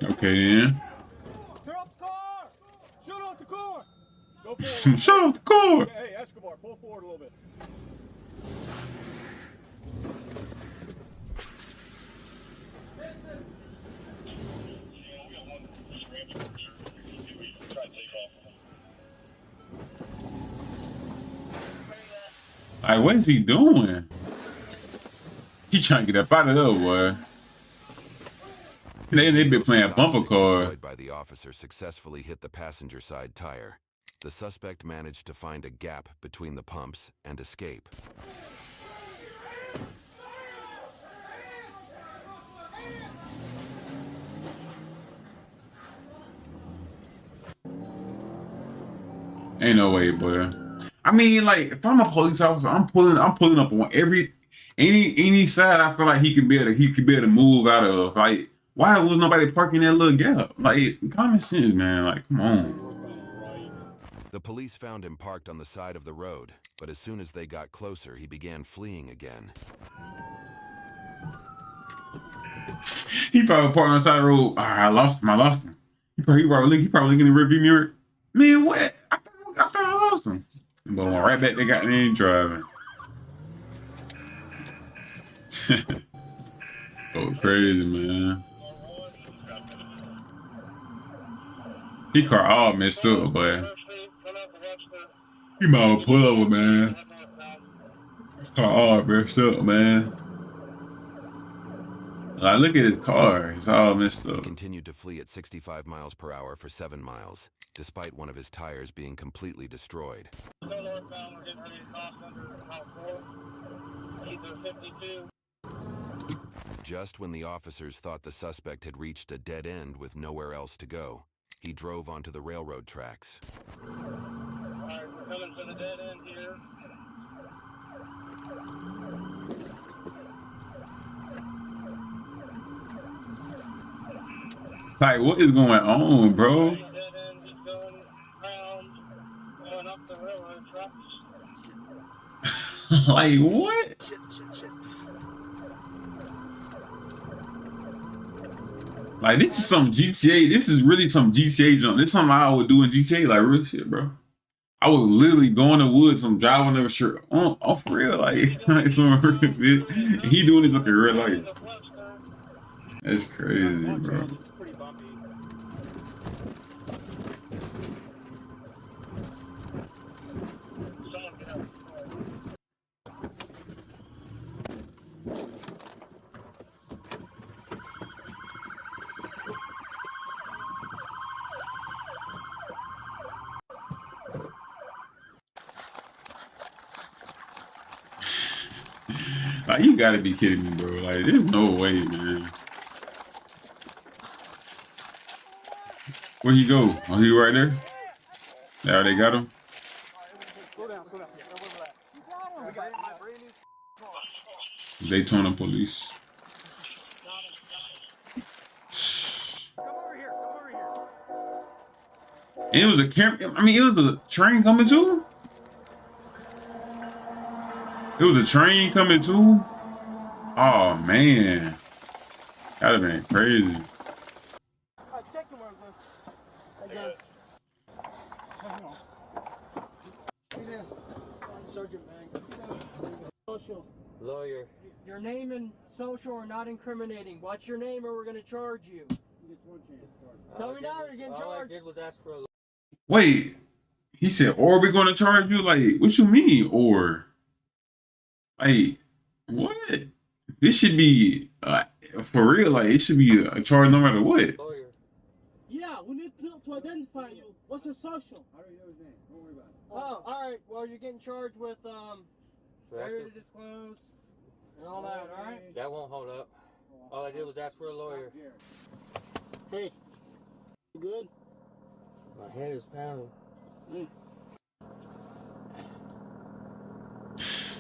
Okay, then. Tear up the car! Shoot off the car! Go forward. Shut off the car. Hey, Escobar, pull forward a little bit. Like, what is he doing? He trying to get up out of there, boy. They been playing bumper car. Deployed by the officer successfully hit the passenger side tire. The suspect managed to find a gap between the pumps and escape. Ain't no way, boy. I mean, like, if I'm a police officer, I'm pulling up on any side I feel like he could be able to move out of. Like, why was nobody parking that little gap? Like, it's common sense, man. Like, come on. The police found him parked on the side of the road, but as soon as they got closer, he began fleeing again. He probably parked on the side of the road. I lost him. He probably looking in the rearview mirror. Man, what? I thought I lost him. But went right back, they got in driving. Oh, crazy, man. He car all messed up, boy. He might well pull over, man. His car all messed up, man. Like, look at his car. It's all messed up. He continued to flee at 65 miles per hour for 7 miles, despite one of his tires being completely destroyed. Just when the officers thought the suspect had reached a dead end with nowhere else to go, he drove onto the railroad tracks. Alright, we're coming to the dead end here. Like, what is going on, bro? Dead end, he's going around, going up the railroad tracks. Like, what? Shit. Like, this is some GTA. This is really some GTA jump. This is something I would do in GTA, like real shit, bro. I would literally go in the woods, some driving over shirt off real, like some real shit. He doing this like a real life. That's crazy, bro. It's pretty bumpy. Someone get out. Like, you gotta be kidding me, bro. Like, there's no way, man. Where he go? Oh, he right there? Yeah, they got him. Slow down. Daytona police. Come over here. And it was a camp. I mean, it was a train coming too. It was a train coming too. Oh man, that'd have been crazy. Sergeant Banks. Social. Lawyer. Your name and social are not incriminating. What's your name or we're going to charge you? Tell me now you're getting All charged. I did was ask for a Wait, he said, "Or we gonna charge you?" Like, what you mean, or? Like, what? This should be for real. Like, it should be a charge no matter what. lawyer. Yeah, we need to identify you. What's your social? I already know his name. Don't worry about it. Oh, all right. Well, you're getting charged with For failure to asking- disclose and all that. All right. That won't hold up. All I did was ask for a lawyer. Hey, you good? My head is pounding.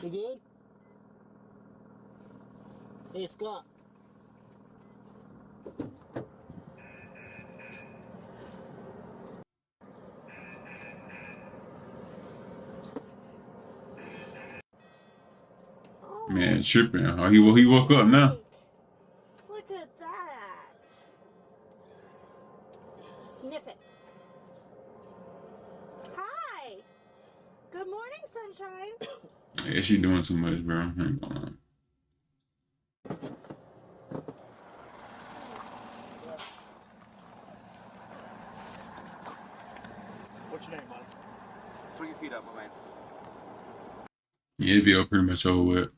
You good? Hey, Scott. Man, tripping. Oh, he woke up now. Look at that. Sniff it. Hi. Good morning, sunshine. Yeah, she doing too much, bro. I ain't gonna lie. What's your name, man? Put your feet up, my man. Yeah, the video pretty much over with.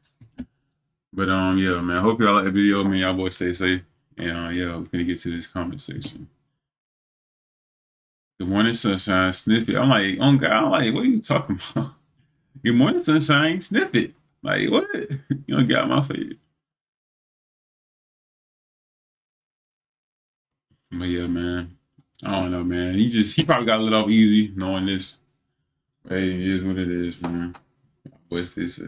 But yeah, man. Hope y'all like the video, man. Y'all boys stay safe. And yeah, we're gonna get to this comment section. Good morning, sunshine. Sniff it. I'm like, oh God, I'm like, what are you talking about? Good morning, sunshine. Sniff it. Like, what? You don't get out my face. But yeah, man. I don't know, man. He probably got lit off easy knowing this. Hey, it is what it is, man. What's this?